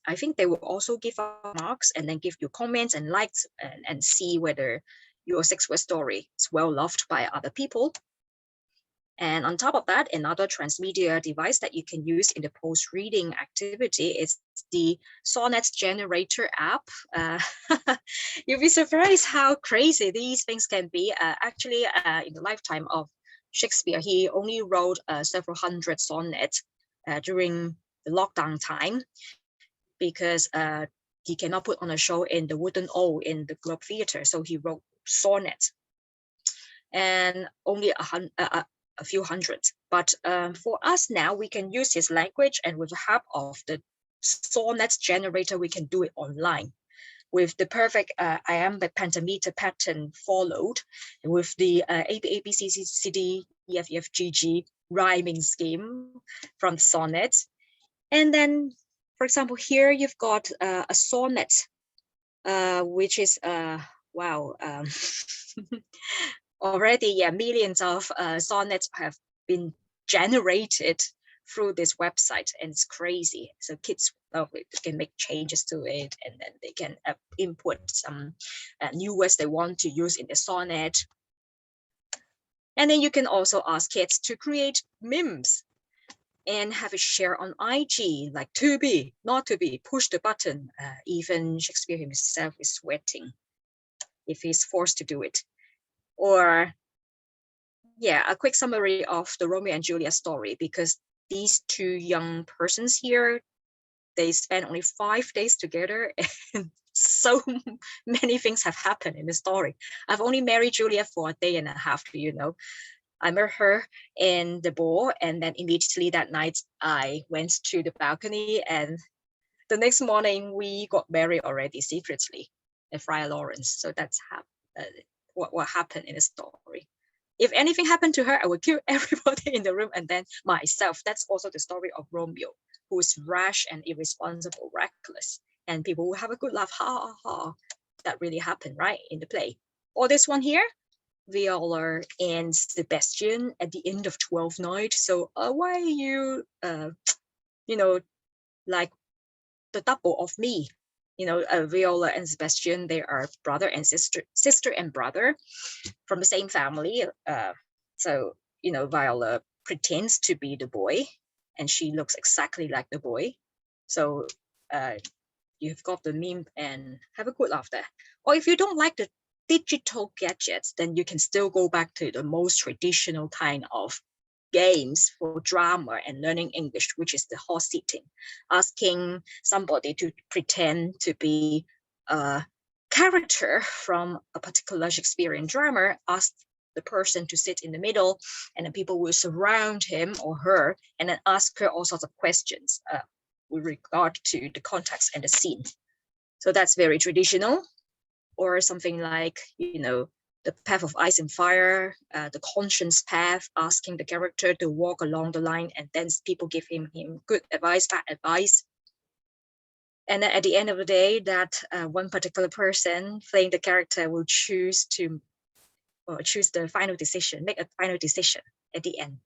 I think they will also give out marks and then give you comments and likes and see whether your 6-word story is well loved by other people. And on top of that, another transmedia device that you can use in the post-reading activity is the Sonnet Generator app. You'll be surprised how crazy these things can be. Actually, in the lifetime of Shakespeare, he only wrote several hundred sonnets during the lockdown time, because he cannot put on a show in the Wooden O in the Globe Theatre. So he wrote sonnets, and only a few hundred. But for us now, we can use his language, and with the help of the sonnet generator, we can do it online with the perfect iambic pentameter pattern followed, with the A, B, A, B, C, C, C, D, E, F, E, F, G, G rhyming scheme from the sonnets. And then, for example, here you've got a sonnet, which is wow, already, yeah, millions of sonnets have been generated through this website, and it's crazy. So kids can make changes to it, and then they can input some new words they want to use in the sonnet. And then you can also ask kids to create memes and have it share on IG, like to be, not to be, push the button. Even Shakespeare himself is sweating if he's forced to do it. Or yeah, a quick summary of the Romeo and Juliet story, because these two young persons here, they spent only 5 days together, and so many things have happened in the story. I've only married Juliet for a day and a half, you know. I met her in the ball, and then immediately that night I went to the balcony, and the next morning we got married already secretly at Friar Lawrence. So that's how what happened in the story. If anything happened to her, I would kill everybody in the room and then myself. That's also the story of Romeo, who is rash and irresponsible, reckless, and people will have a good laugh. Ha ha ha. That really happened, right, in the play. Or this one here, Viola and Sebastian at the end of 12th Night. So why are you, you know, like the double of me? You know, Viola and Sebastian, they are brother and sister and brother from the same family. So, you know, Viola pretends to be the boy, and she looks exactly like the boy. So you've got the meme and have a good laugh there. Or if you don't like the digital gadgets, then you can still go back to the most traditional kind of games for drama and learning English, which is the horse sitting, asking somebody to pretend to be a character from a particular Shakespearean drama, ask the person to sit in the middle, and then people will surround him or her and then ask her all sorts of questions with regard to the context and the scene. So that's very traditional. Or something like, you know, the path of ice and fire, the conscience path, asking the character to walk along the line, and then people give him good advice, bad advice. And then at the end of the day, that one particular person playing the character will choose the final decision, make a final decision at the end.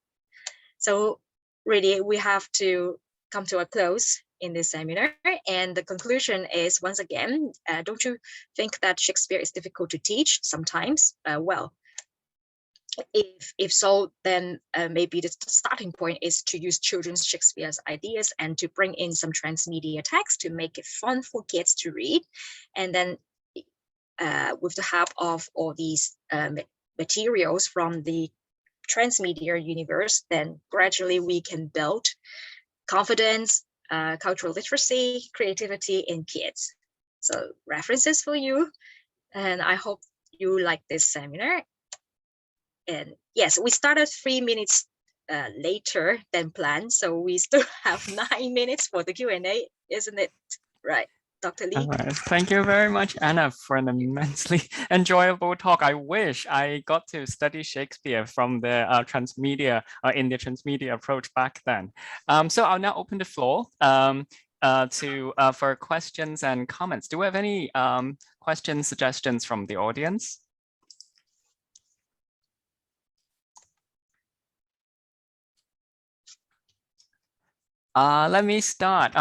So really, we have to come to a close in this seminar. And the conclusion is, once again, don't you think that Shakespeare is difficult to teach sometimes? Well, if so, then maybe the starting point is to use children's Shakespeare's ideas and to bring in some transmedia text to make it fun for kids to read. And then with the help of all these materials from the transmedia universe, then gradually we can build confidence, cultural literacy, creativity in kids. So references for you, and I hope you like this seminar. And yes, we started 3 minutes later than planned, so we still have 9 minutes for the Q&A, isn't it? Right, Dr. Lee? All right. Thank you very much, Anna, for an immensely enjoyable talk. I wish I got to study Shakespeare from the transmedia, in the transmedia approach back then. So I'll now open the floor for questions and comments. Do we have any questions, suggestions from the audience? Let me start.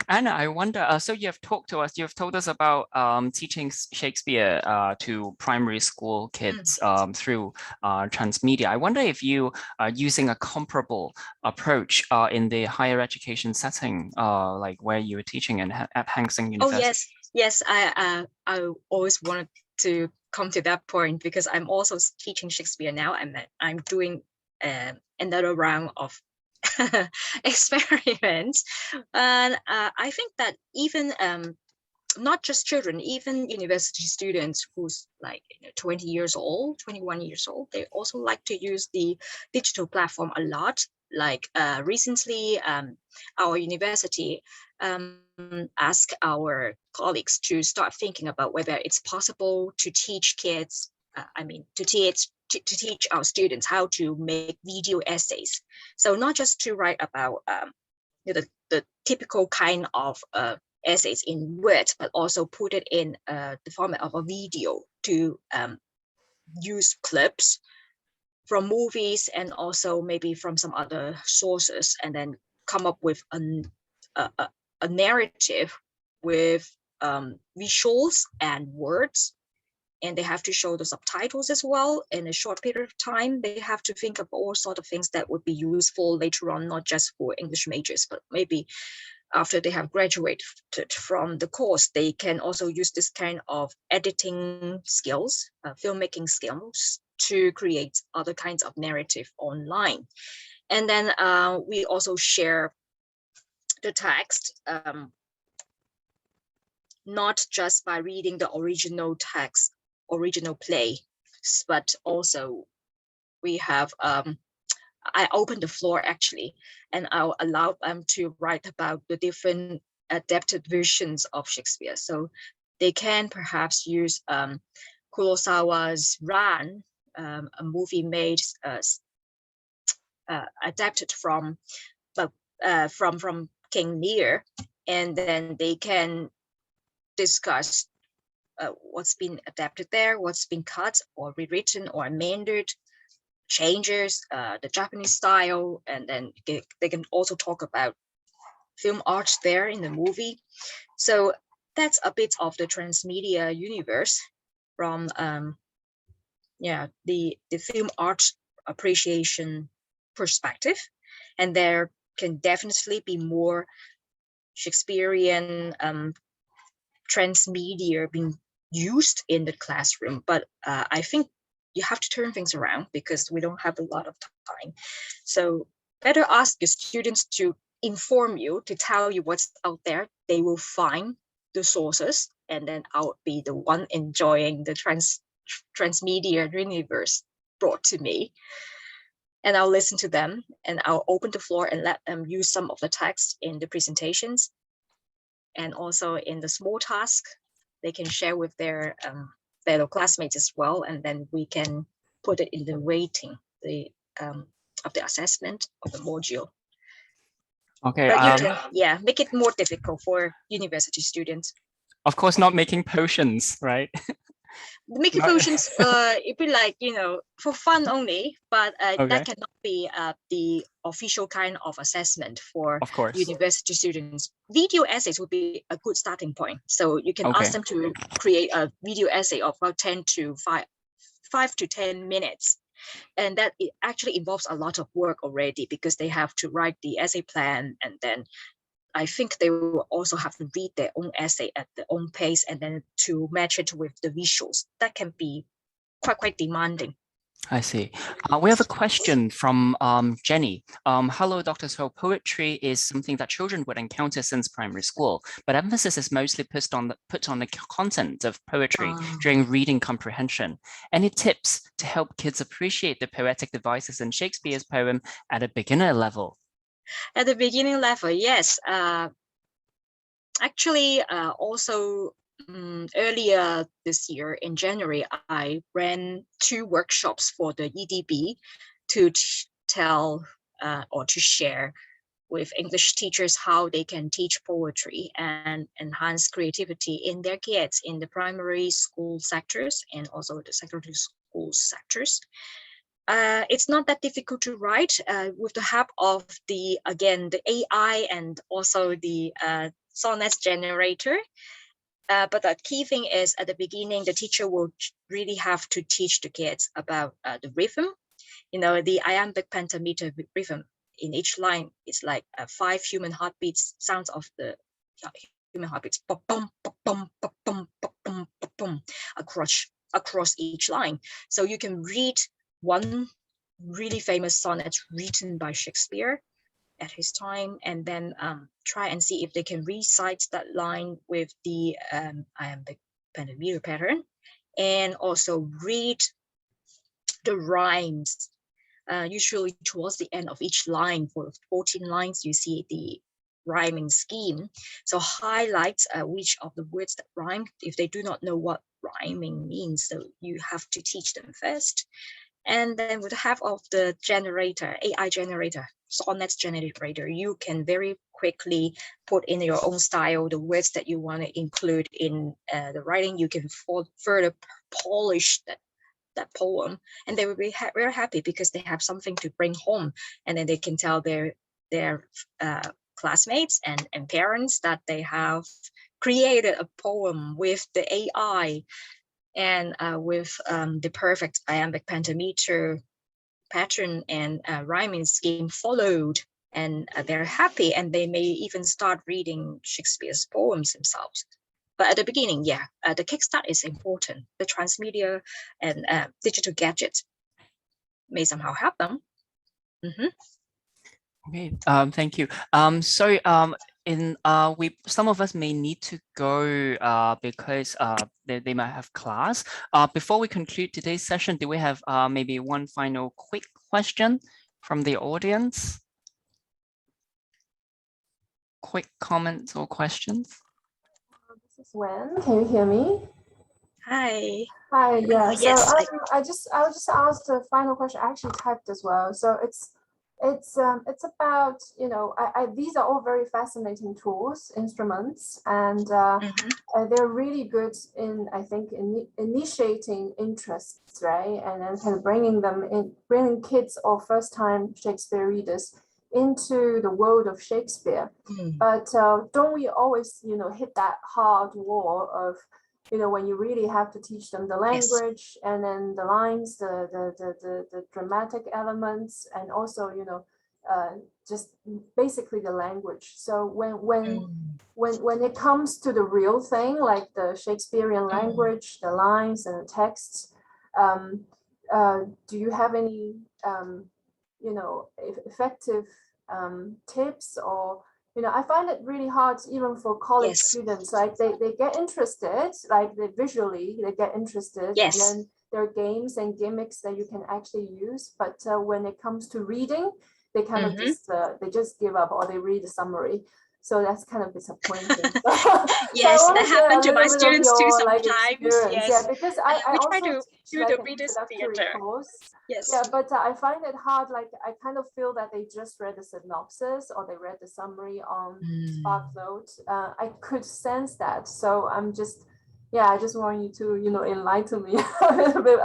Anna, I wonder, so you've told us about teaching Shakespeare to primary school kids through transmedia. I wonder if you are using a comparable approach in the higher education setting, like where you were teaching at Hang Seng University. Oh, yes. I always wanted to come to that point, because I'm also teaching Shakespeare now. I'm doing another round of experiments, and I think that even not just children, even university students who's like 20 years old, 21 years old, they also like to use the digital platform a lot. Like recently, our university asked our colleagues to start thinking about whether it's possible to teach kids, to teach our students how to make video essays. So not just to write about the typical kind of essays in words, but also put it in the format of a video to use clips from movies and also maybe from some other sources, and then come up with a narrative with visuals and words. And they have to show the subtitles as well in a short period of time. They have to think of all sorts of things that would be useful later on, not just for English majors, but maybe after they have graduated from the course, they can also use this kind of editing skills, filmmaking skills, to create other kinds of narrative online. And then we also share the text, not just by reading the original text, original play, but also we have, I open the floor actually, and I'll allow them to write about the different adapted versions of Shakespeare. So they can perhaps use Kurosawa's Ran, a movie made adapted from King Lear, and then they can discuss what's been adapted there, what's been cut or rewritten or amended, changes, the Japanese style, and then they can also talk about film art there in the movie. So that's a bit of the transmedia universe from the film art appreciation perspective. And there can definitely be more Shakespearean transmedia being used in the classroom, but I think you have to turn things around because we don't have a lot of time. So better ask your students to inform you, to tell you what's out there. They will find the sources, and then I'll be the one enjoying the transmedia universe brought to me. And I'll listen to them, and I'll open the floor and let them use some of the text in the presentations. And also in the small task, they can share with their fellow classmates as well, and then we can put it in the weighting of the assessment of the module. Okay. But you can, make it more difficult for university students. Of course, not making potions, right? Making potions, it'd be like, for fun only, but that cannot be the official kind of assessment for university students. Video essays would be a good starting point. So you can ask them to create a video essay of about 5 to 10 minutes. And that it actually involves a lot of work already, because they have to write the essay plan, and then I think they will also have to read their own essay at their own pace, and then to match it with the visuals. That can be quite demanding. I see. We have a question from Jenny. Hello, Dr. So poetry is something that children would encounter since primary school, but emphasis is mostly put on the content of poetry during reading comprehension. Any tips to help kids appreciate the poetic devices in Shakespeare's poem at a beginner level? At the beginning level, yes. Actually, also earlier this year in January, I ran 2 workshops for the EDB to tell or to share with English teachers how they can teach poetry and enhance creativity in their kids in the primary school sectors and also the secondary school sectors. It's not that difficult to write with the help of the AI and also the sonnets generator. But the key thing is at the beginning, the teacher will really have to teach the kids about the rhythm. The iambic pentameter rhythm in each line is like 5 human heartbeats, sounds of the human heartbeats, across each line. So you can read one really famous sonnet written by Shakespeare at his time, and then try and see if they can recite that line with the iambic pentameter pattern, and also read the rhymes. Usually towards the end of each line, for 14 lines, you see the rhyming scheme. So highlight which of the words that rhyme if they do not know what rhyming means. So you have to teach them first. And then with the help of the generator, AI generator, sonnet generator, you can very quickly put in your own style, the words that you want to include in the writing. You can further polish that poem, and they will be very happy because they have something to bring home, and then they can tell their classmates and parents that they have created a poem with the AI and with the perfect iambic pentameter pattern and rhyming scheme followed, and they're happy, and they may even start reading Shakespeare's poems themselves. But at the beginning, the kickstart is important. The transmedia and digital gadgets may somehow help them. Okay, thank you. So some of us may need to go because they might have class. Before we conclude today's session, do we have maybe one final quick question from the audience? Quick comments or questions? This is Wen. Can you hear me? Hi. Hi. Yeah. So Yes. I'll just ask the final question. I actually typed as well. So it's about, you know, these are all very fascinating tools, instruments, and they're really good in, I think, initiating interests, right? And then kind of bringing kids or first-time Shakespeare readers into the world of Shakespeare. But don't we always, you know, hit that hard wall of, you know, when you really have to teach them the language, and then the lines, the dramatic elements, and also, you know, just basically the language. So when it comes to the real thing, like the Shakespearean language, the lines and the texts, do you have any you know, effective tips? Or, you know, I find it really hard even for college students. Like they get interested, like they get interested, and then there are games and gimmicks that you can actually use. But when it comes to reading, they kind of just give up, or they read the summary. So that's kind of disappointing. Yes, so that happened to my students too sometimes. Yeah, because I we also try to do like the an readers introductory theater. course. Yes. Yeah, but I find it hard. Like I kind of feel that they just read the synopsis or they read the summary on SparkNote. I could sense that. So I'm just, I just want you to, you know, enlighten me a little bit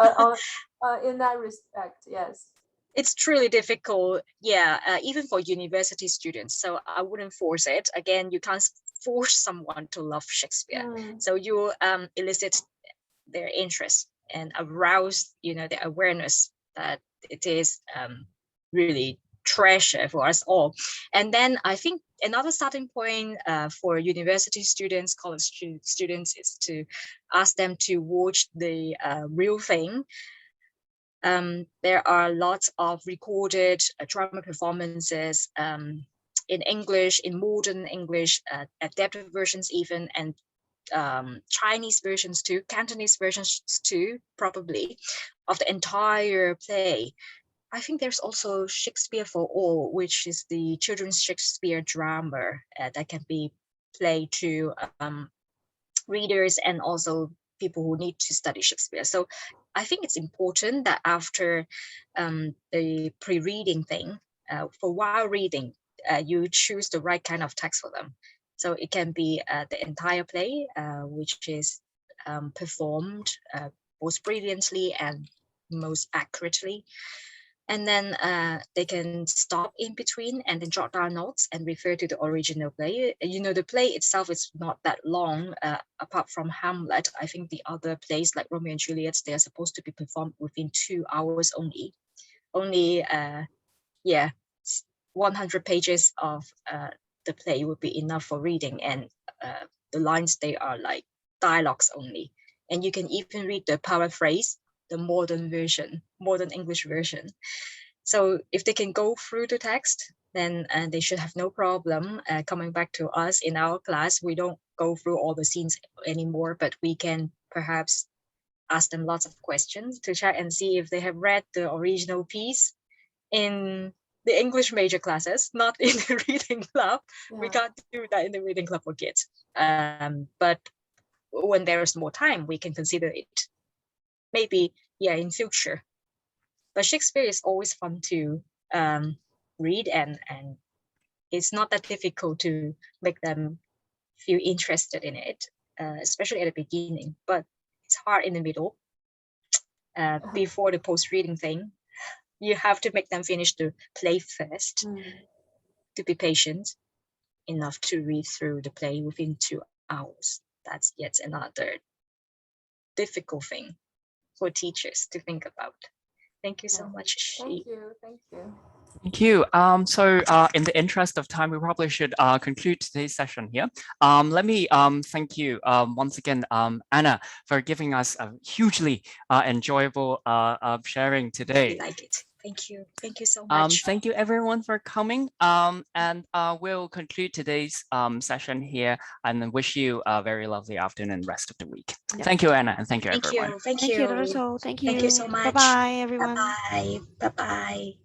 in that respect. Yes. It's truly difficult, even for university students. So I wouldn't force it. Again, you can't force someone to love Shakespeare. So you elicit their interest and arouse, you know, the awareness that it is really treasure for us all. And then I think another starting point for university students, college students, is to ask them to watch the real thing. There are lots of recorded drama performances in English, in modern English, adapted versions even, and Chinese versions too, Cantonese versions too, probably, of the entire play. I think there's also Shakespeare for All, which is the children's Shakespeare drama that can be played to readers and also people who need to study Shakespeare. So I think it's important that after the pre-reading thing, for while reading, you choose the right kind of text for them. So it can be the entire play, which is performed most brilliantly and most accurately. And then they can stop in between and then jot down notes and refer to the original play. You know, the play itself is not that long, apart from Hamlet. I think the other plays like Romeo and Juliet, they are supposed to be performed within 2 hours only. 100 pages of the play would be enough for reading, and the lines, they are like dialogues only. And you can even read the paraphrase, the modern English version. So if they can go through the text, then they should have no problem coming back to us in our class. We don't go through all the scenes anymore, but we can perhaps ask them lots of questions to check and see if they have read the original piece in the English major classes, not in the reading club. We can't do that in the reading club for kids. But when there is more time, we can consider it. Maybe, in future. But Shakespeare is always fun to read, and it's not that difficult to make them feel interested in it, especially at the beginning. But it's hard in the middle, before the post-reading thing. You have to make them finish the play first, to be patient enough to read through the play within 2 hours. That's yet another difficult thing for teachers to think about. Thank you so much. Thank you. Thank you. Thank you. So in the interest of time, we probably should conclude today's session here. Let me thank you once again, Anna, for giving us a hugely enjoyable sharing today. I like it. Thank you. Thank you so much. Thank you everyone for coming. And we'll conclude today's session here and wish you a very lovely afternoon and rest of the week. Yeah. Thank you, Anna, and thank you, everyone. Thank you. Thank you, Dr. So. Thank you. Thank you so much. Bye-bye, everyone. Bye-bye. Bye-bye.